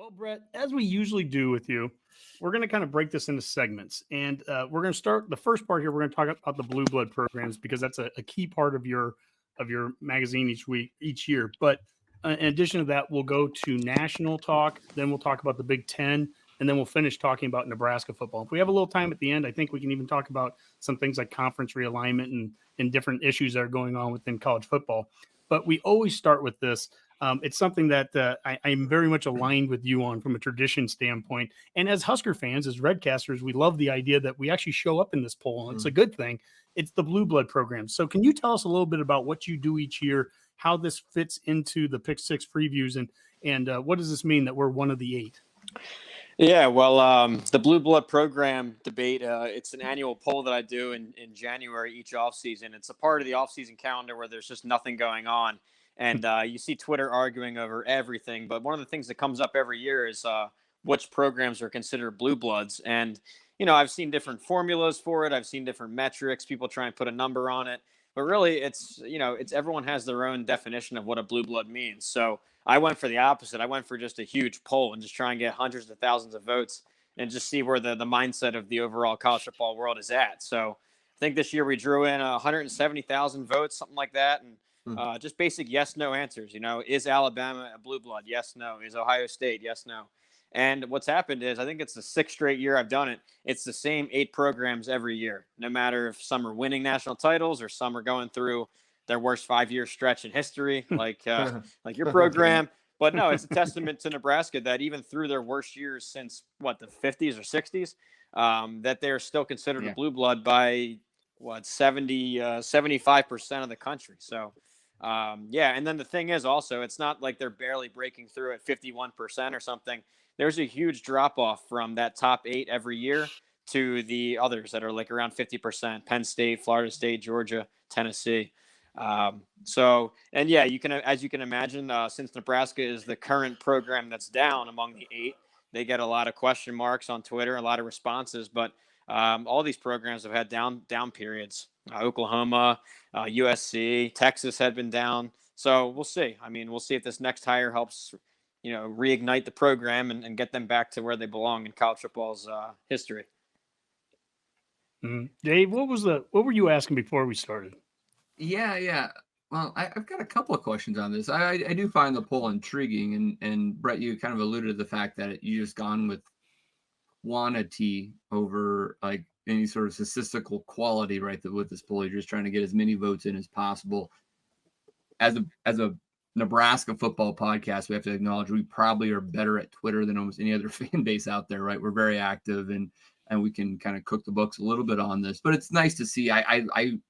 Well, Brett, as we usually do with you, we're going to kind of break this into segments. And we're going to start the first part here. We're going to talk about the blue blood programs because that's a key part of your magazine each year. But in addition to that, we'll go to national talk. Then we'll talk about the Big Ten. And then we'll finish talking about Nebraska football. If we have a little time at the end, I think we can even talk about some things like conference realignment and different issues that are going on within college football. But we always start with this. It's something that I'm very much aligned with you on from a tradition standpoint. And as Husker fans, as Redcasters, we love the idea that we actually show up in this poll. And it's a good thing. It's the Blue Blood program. So can you tell us a little bit about what you do each year, how this fits into the Pick Six previews, and what does this mean that we're one of the 8? Yeah, well, the Blue Blood program debate, it's an annual poll that I do in January each offseason. It's a part of the offseason calendar where there's just nothing going on. And you see Twitter arguing over everything. But one of the things that comes up every year is which programs are considered blue bloods. And, I've seen different formulas for it. I've seen different metrics. People try and put a number on it. But really, it's everyone has their own definition of what a blue blood means. So I went for the opposite. I went for just a huge poll and just try and get hundreds of thousands of votes and just see where the mindset of the overall college football world is at. So I think this year we drew in 170,000 votes, something like that. And just basic yes, no answers. Is Alabama a blue blood? Yes, no. Is Ohio State? Yes, no. And what's happened is I think it's the 6th straight year I've done it. It's the same 8 programs every year, no matter if some are winning national titles or some are going through their worst 5-year stretch in history, like your program. But no, it's a testament to Nebraska that even through their worst years since the 50s or 60s, that they're still considered a blue blood by 75% of the country. So and then the thing is also, it's not like they're barely breaking through at 51% or something. There's a huge drop off from that top 8 every year to the others that are like around 50%, Penn State, Florida State, Georgia, Tennessee. You can, as you can imagine, since Nebraska is the current program that's down among the 8, they get a lot of question marks on Twitter, a lot of responses, but all these programs have had down periods. Oklahoma, USC, Texas had been down. So we'll see. I mean, we'll see if this next hire helps, reignite the program and get them back to where they belong in college football's history. Dave, what were you asking before we started? Yeah. Well, I've got a couple of questions on this. I do find the poll intriguing, and Brett, you kind of alluded to the fact that you just gone with quantity over like any sort of statistical quality, right? That with this poll, you're just trying to get as many votes in as possible. As a Nebraska football podcast, we have to acknowledge we probably are better at Twitter than almost any other fan base out there, right? We're very active and we can kind of cook the books a little bit on this, but it's nice to see. I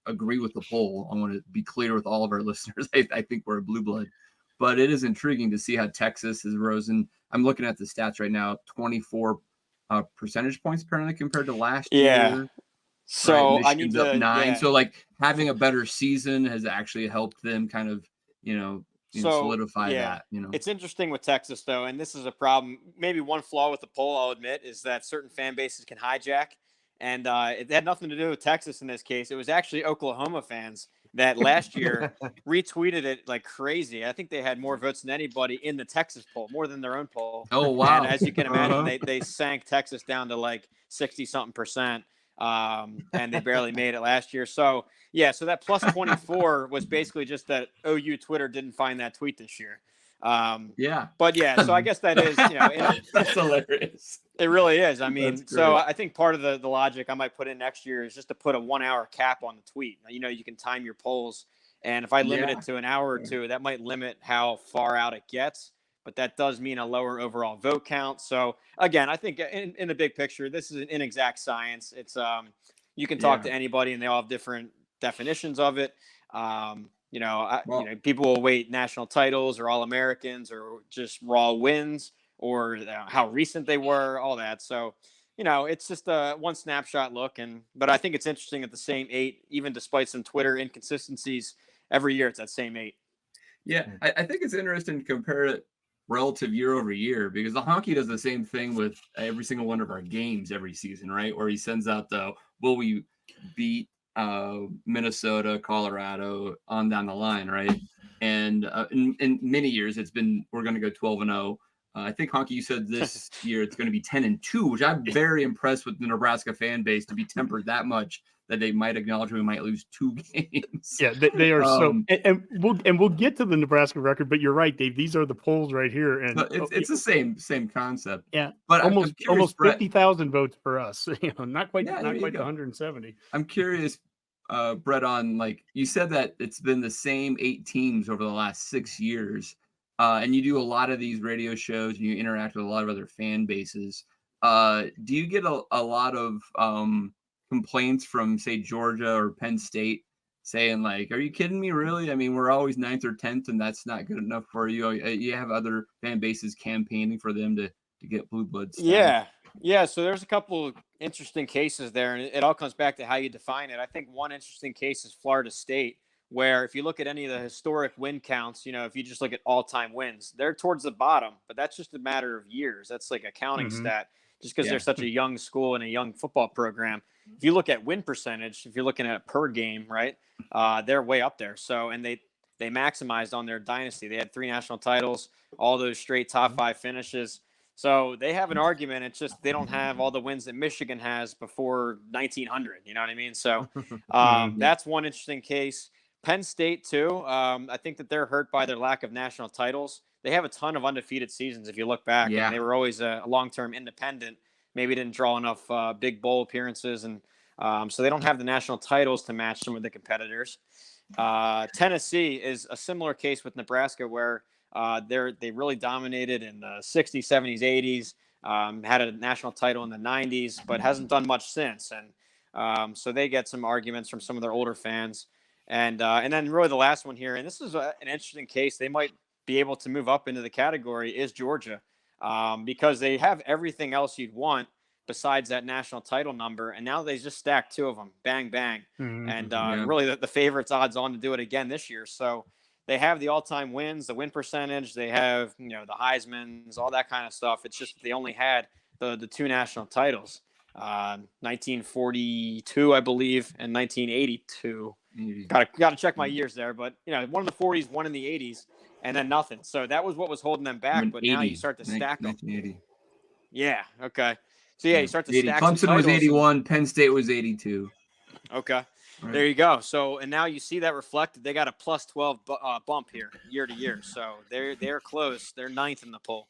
agree with the poll. I want to be clear with all of our listeners. I think we're a blue blood, but it is intriguing to see how Texas has risen. I'm looking at the stats right now, 24 percentage points apparently compared to last year. So right? I need to up 9. So like having a better season has actually helped them kind of, solidify that. It's interesting with Texas though, and this is a problem. Maybe one flaw with the poll, I'll admit, is that certain fan bases can hijack, and it had nothing to do with Texas in this case. It was actually Oklahoma fans that last year retweeted it like crazy. I think they had more votes than anybody in the Texas poll, more than their own poll. Oh, wow. And as you can imagine, they sank Texas down to like 60-something%. And they barely made it last year. So that plus 24 was basically just that OU Twitter didn't find that tweet this year. So I guess that is, that's hilarious. It really is. I mean, so I think part of the logic I might put in next year is just to put a 1-hour cap on the tweet. You can time your polls, and if I limit it to an hour or two, that might limit how far out it gets. But that does mean a lower overall vote count. So again, I think in the big picture, this is an inexact science. It's you can talk to anybody, and they all have different definitions of it. People will weight national titles or All-Americans or just raw wins or how recent they were, all that. So, it's just a one snapshot look. But I think it's interesting that the same 8, even despite some Twitter inconsistencies, every year it's that same 8. Yeah, I think it's interesting to compare it relative year over year, because the honky does the same thing with every single one of our games every season, right? Where he sends out will we beat Minnesota, Colorado on down the line, right? And in many years it's been we're going to go 12-0. I think Honky, you said this year it's going to be 10-2, which I'm very impressed with the Nebraska fan base to be tempered that much that they might acknowledge we might lose 2 games. Yeah, they are and we'll get to the Nebraska record, but you're right, Dave. These are the polls right here, and so it's the same concept. Yeah, but almost I'm curious, 50,000 votes for us. Not quite the 170. I'm curious, Brett, on like you said that it's been the same 8 teams over the last 6 years. And you do a lot of these radio shows and you interact with a lot of other fan bases. Do you get a lot of complaints from, say, Georgia or Penn State saying, like, are you kidding me, really? I mean, we're always 9th or 10th, and that's not good enough for you. You have other fan bases campaigning for them to get blue blood status. Yeah. So there's a couple interesting cases there, and it all comes back to how you define it. I think one interesting case is Florida State, where if you look at any of the historic win counts, if you just look at all-time wins, they're towards the bottom, but that's just a matter of years. That's like a counting stat, just because they're such a young school and a young football program. If you look at win percentage, if you're looking at per game, right, they're way up there. So, and they maximized on their dynasty. They had 3 national titles, all those straight top 5 finishes. So they have an argument. It's just they don't have all the wins that Michigan has before 1900. You know what I mean? So that's one interesting case. Penn State, too. I think that they're hurt by their lack of national titles. They have a ton of undefeated seasons if you look back. Yeah. And they were always a long-term independent. Maybe didn't draw enough big bowl appearances. And so they don't have the national titles to match some of the competitors. Tennessee is a similar case with Nebraska where they really dominated in the 60s, 70s, 80s, had a national title in the 90s, but hasn't done much since. And so they get some arguments from some of their older fans. And then really the last one here, and this is an interesting case. They might be able to move up into the category is Georgia, because they have everything else you'd want besides that national title number. And now they just stacked 2 of them, bang, bang. And really the favorites odds on to do it again this year. So they have the all-time wins, the win percentage. They have, the Heismans, all that kind of stuff. It's just they only had the 2 national titles, 1942, I believe, and 1982. Got to check my years there, but one in the 40s, one in the 80s, and then nothing. So that was what was holding them back. But now you start to stack them. 1980. Yeah. Okay. So you start to stack. Clemson was 81. Penn State was 82. Okay. Right. There you go. So and now you see that reflected. They got a plus 12 bump here year to year. So they're close. They're 9th in the poll.